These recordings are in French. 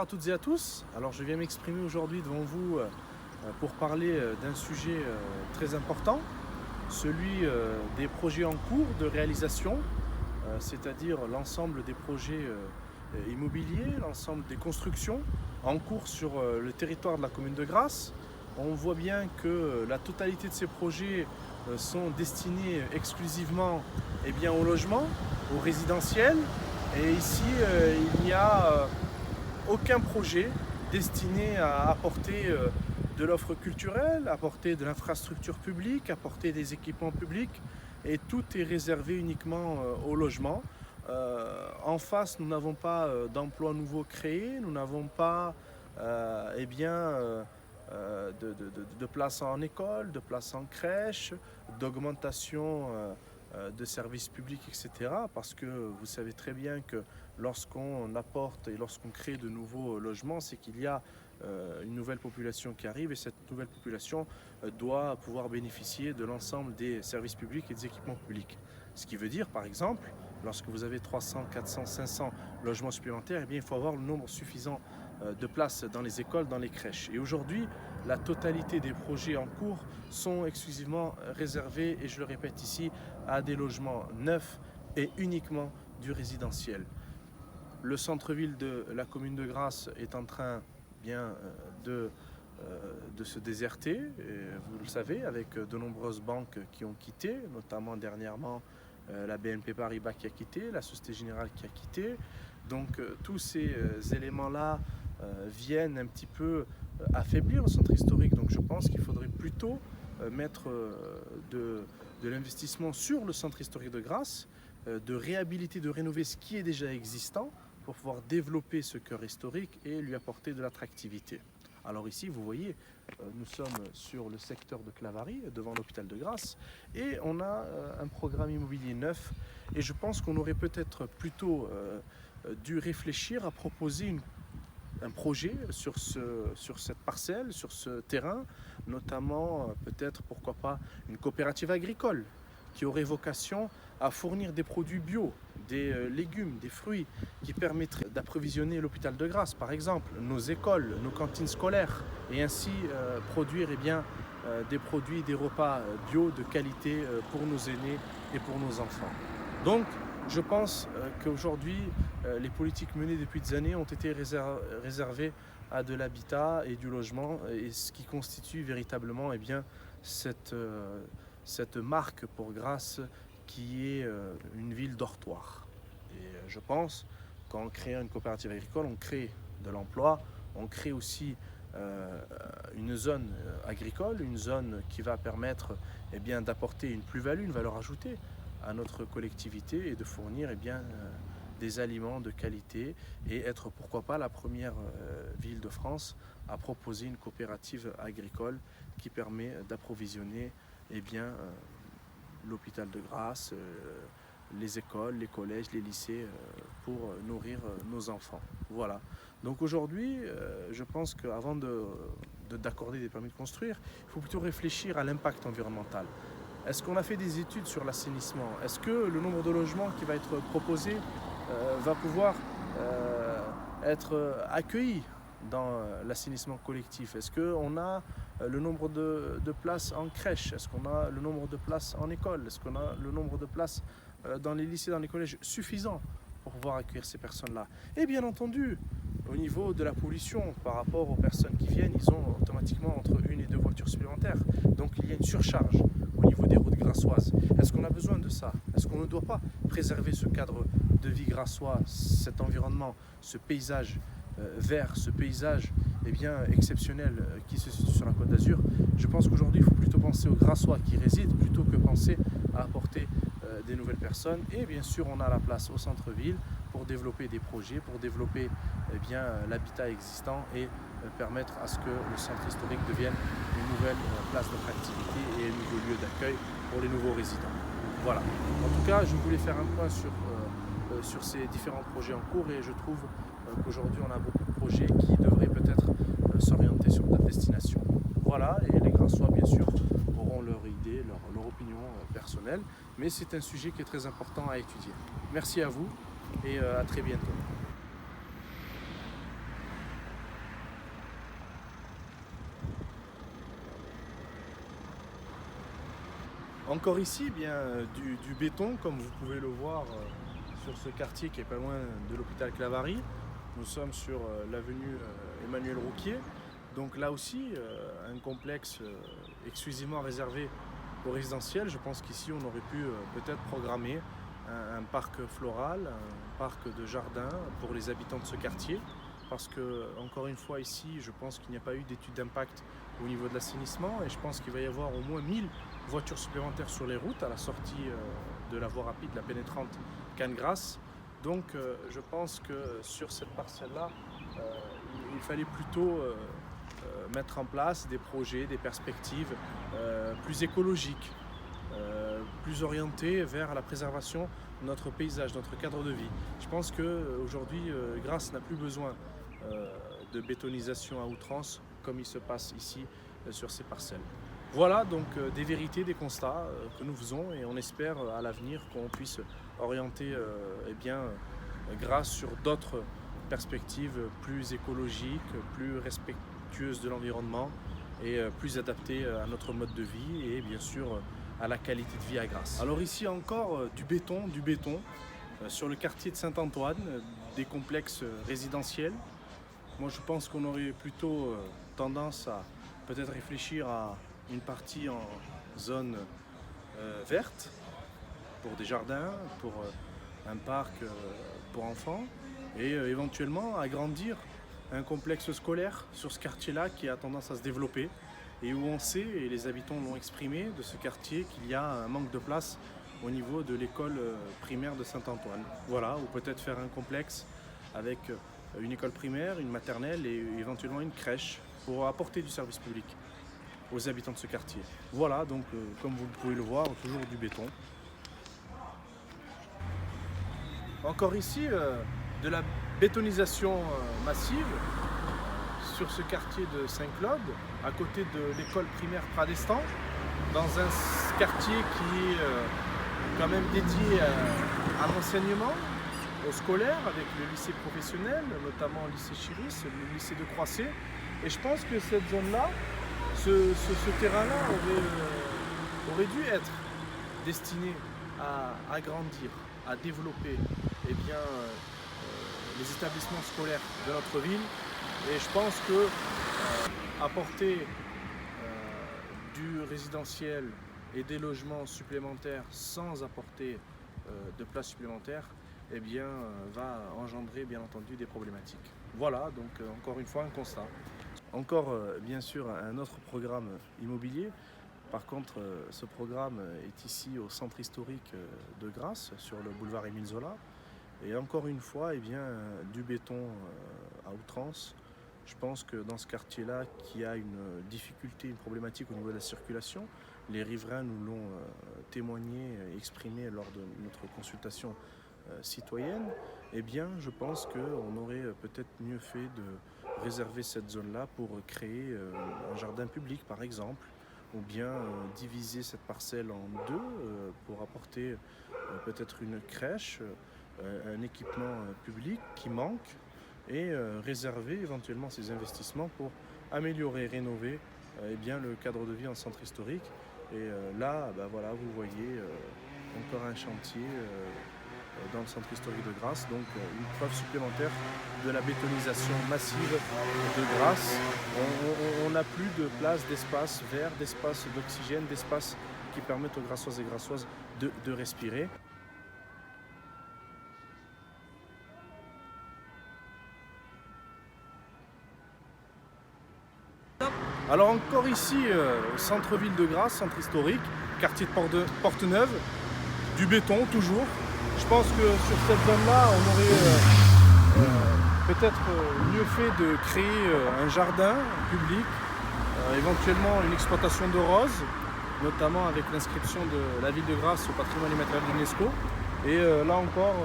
à toutes et à tous. Alors je viens m'exprimer aujourd'hui devant vous pour parler d'un sujet très important, celui des projets en cours de réalisation, c'est-à-dire l'ensemble des projets immobiliers, l'ensemble des constructions en cours sur le territoire de la commune de Grasse. On voit bien que la totalité de ces projets sont destinés exclusivement au logement, au résidentiel. Et ici, il n'y a aucun projet destiné à apporter de l'offre culturelle, apporter de l'infrastructure publique, apporter des équipements publics. Et tout est réservé uniquement au logement. En face, nous n'avons pas d'emplois nouveaux créés, nous n'avons pas de places en école, de places en crèche, d'augmentation de services publics, etc. Parce que vous savez très bien que lorsqu'on apporte et lorsqu'on crée de nouveaux logements, c'est qu'il y a une nouvelle population qui arrive et cette nouvelle population doit pouvoir bénéficier de l'ensemble des services publics et des équipements publics. Ce qui veut dire, par exemple, lorsque vous avez 300, 400, 500 logements supplémentaires, il faut avoir le nombre suffisant de places dans les écoles, dans les crèches. Et aujourd'hui, la totalité des projets en cours sont exclusivement réservés, et je le répète ici, à des logements neufs et uniquement du résidentiel. Le centre-ville de la commune de Grasse est en train de se déserter, vous le savez, avec de nombreuses banques qui ont quitté, notamment dernièrement la BNP Paribas qui a quitté, la Société Générale qui a quitté. Donc tous ces éléments-là viennent un petit peu affaiblir le centre historique. Donc je pense qu'il faudrait plutôt mettre de l'investissement sur le centre historique de Grasse, de réhabiliter, de rénover ce qui est déjà existant pour pouvoir développer ce cœur historique et lui apporter de l'attractivité. Alors ici, vous voyez, nous sommes sur le secteur de Clavarie, devant l'hôpital de Grasse, et on a un programme immobilier neuf. Et je pense qu'on aurait peut-être plutôt dû réfléchir à proposer un projet sur cette parcelle, sur ce terrain, notamment peut-être, pourquoi pas, une coopérative agricole qui aurait vocation à fournir des produits bio, des légumes, des fruits, qui permettraient d'approvisionner l'hôpital de Grasse, par exemple, nos écoles, nos cantines scolaires, et ainsi produire des produits, des repas bio de qualité pour nos aînés et pour nos enfants. Donc, je pense qu'aujourd'hui, les politiques menées depuis des années ont été réservées à de l'habitat et du logement, et ce qui constitue véritablement cette marque pour Grasse qui est une ville dortoir. Et je pense qu'en créant une coopérative agricole, on crée de l'emploi, on crée aussi une zone agricole, une zone qui va permettre d'apporter une plus-value, une valeur ajoutée à notre collectivité et de fournir des aliments de qualité et être pourquoi pas la première ville de France à proposer une coopérative agricole qui permet d'approvisionner l'hôpital de Grasse, les écoles, les collèges, les lycées pour nourrir nos enfants. Voilà. Donc aujourd'hui, je pense qu'avant d'accorder des permis de construire, il faut plutôt réfléchir à l'impact environnemental. Est-ce qu'on a fait des études sur l'assainissement? Est-ce que le nombre de logements qui va être proposé va pouvoir être accueilli dans l'assainissement collectif? Est-ce qu'on a le nombre de places en crèche? Est-ce qu'on a le nombre de places en école? Est-ce qu'on a le nombre de places dans les lycées, dans les collèges suffisant pour pouvoir accueillir ces personnes-là? Et bien entendu, au niveau de la pollution, par rapport aux personnes qui viennent, ils ont automatiquement entre 1 et 2 voitures supplémentaires. Donc il y a une surcharge au niveau des routes grassoises. Est-ce qu'on a besoin de ça? Est-ce qu'on ne doit pas préserver ce cadre de vie grassois, cet environnement, ce paysage vert, ce paysage exceptionnel qui se situe sur la Côte d'Azur? Je pense qu'aujourd'hui, il faut plutôt penser aux Grassois qui résident plutôt que penser à apporter des nouvelles personnes. Et bien sûr, on a la place au centre-ville pour développer des projets, pour développer l'habitat existant et permettre à ce que le centre historique devienne une nouvelle place d'attractivité et un nouveau lieu d'accueil pour les nouveaux résidents. Voilà. En tout cas, je voulais faire un point sur ces différents projets en cours et je trouve qu'aujourd'hui on a beaucoup de projets qui devraient peut-être s'orienter sur la destination. Voilà, et les Grassois bien sûr auront leur idée, leur opinion personnelle, mais c'est un sujet qui est très important à étudier. Merci à vous et à très bientôt. Encore ici, du béton, comme vous pouvez le voir sur ce quartier qui est pas loin de l'hôpital Clavari. Nous sommes sur l'avenue Emmanuel Rouquier. Donc là aussi, un complexe exclusivement réservé aux résidentiels. Je pense qu'ici, on aurait pu peut-être programmer un parc floral, un parc de jardin pour les habitants de ce quartier. Parce que, encore une fois, ici, je pense qu'il n'y a pas eu d'étude d'impact au niveau de l'assainissement et je pense qu'il va y avoir au moins 1000 voitures supplémentaires sur les routes à la sortie de la voie rapide, la pénétrante Cannes-Grasse. Donc je pense que sur cette parcelle-là, il fallait plutôt mettre en place des projets, des perspectives plus écologiques, plus orientées vers la préservation de notre paysage, notre cadre de vie. Je pense qu'aujourd'hui, Grasse n'a plus besoin de bétonisation à outrance comme il se passe ici sur ces parcelles. Voilà donc des vérités, des constats que nous faisons et on espère à l'avenir qu'on puisse orienter Grasse sur d'autres perspectives plus écologiques, plus respectueuses de l'environnement et plus adaptées à notre mode de vie et bien sûr à la qualité de vie à Grasse. Alors ici encore du béton sur le quartier de Saint-Antoine, des complexes résidentiels. Moi je pense qu'on aurait plutôt tendance à peut-être réfléchir à une partie en zone verte pour des jardins, pour un parc pour enfants et éventuellement agrandir un complexe scolaire sur ce quartier-là qui a tendance à se développer et où on sait, et les habitants l'ont exprimé de ce quartier, qu'il y a un manque de place au niveau de l'école primaire de Saint-Antoine. Voilà, ou peut-être faire un complexe avec une école primaire, une maternelle et éventuellement une crèche pour apporter du service public aux habitants de ce quartier. Voilà, donc comme vous pouvez le voir, toujours du béton. Encore ici, de la bétonisation massive sur ce quartier de Saint-Claude, à côté de l'école primaire Pradestan, dans un quartier qui est quand même dédié à l'enseignement, au scolaire, avec le lycée professionnel, notamment le lycée Chiris, le lycée de Croisset. Et je pense que cette zone-là, ce terrain-là aurait dû être destiné à agrandir, à développer les établissements scolaires de notre ville. Et je pense que apporter du résidentiel et des logements supplémentaires sans apporter de places supplémentaires va engendrer bien entendu des problématiques. Voilà, donc encore une fois un constat. Encore bien sûr un autre programme immobilier. Par contre, ce programme est ici au centre historique de Grasse, sur le boulevard Émile Zola. Et encore une fois, du béton à outrance. Je pense que dans ce quartier-là, qui a une difficulté, une problématique au niveau de la circulation, les riverains nous l'ont témoigné, exprimé lors de notre consultation citoyenne, je pense qu'on aurait peut-être mieux fait de réserver cette zone-là pour créer un jardin public par exemple, ou bien diviser cette parcelle en deux pour apporter peut-être une crèche, un équipement public qui manque et réserver éventuellement ces investissements pour améliorer, rénover le cadre de vie en centre historique. Et là, voilà, vous voyez encore un chantier dans le centre historique de Grasse, donc une preuve supplémentaire de la bétonisation massive de Grasse. On n'a plus de place, d'espace vert, d'espace d'oxygène, d'espace qui permettent aux Grassoises et Grassoises de respirer. Alors encore ici, au centre-ville de Grasse, centre historique, quartier de Porte-Neuve, du béton toujours. Je pense que sur cette zone-là, on aurait peut-être mieux fait de créer un jardin public, éventuellement une exploitation de roses, notamment avec l'inscription de la ville de Grasse au patrimoine immatériel de l'UNESCO. Et là encore,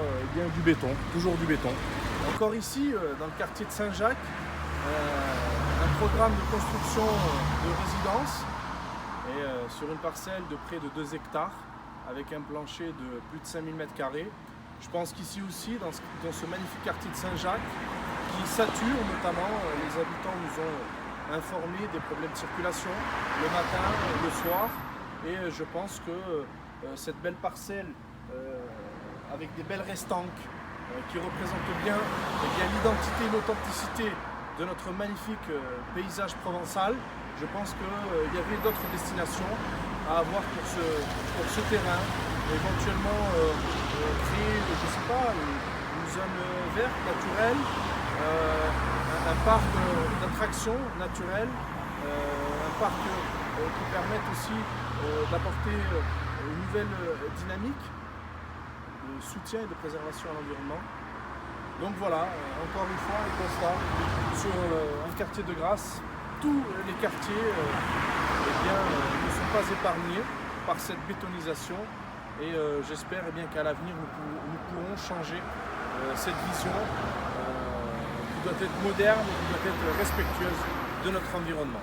du béton, toujours du béton. Encore ici, dans le quartier de Saint-Jacques, un programme de construction de résidence et sur une parcelle de près de 2 hectares avec un plancher de plus de 5000 m². Je pense qu'ici aussi, dans ce magnifique quartier de Saint-Jacques, qui sature notamment, les habitants nous ont informé des problèmes de circulation le matin, le soir, Et je pense que cette belle parcelle avec des belles restanques qui représentent bien, l'identité et l'authenticité de notre magnifique paysage provençal. Je pense qu'il y avait d'autres destinations à avoir pour ce terrain. Éventuellement créer, je ne sais pas, une zone verte, naturelle, un parc d'attractions naturelles, un parc qui permette aussi d'apporter une nouvelle dynamique de soutien et de préservation à l'environnement. Donc voilà, encore une fois, un constat sur un quartier de Grasse. Tous les quartiers ne sont pas épargnés par cette bétonisation et j'espère qu'à l'avenir nous pourrons changer cette vision qui doit être moderne et qui doit être respectueuse de notre environnement.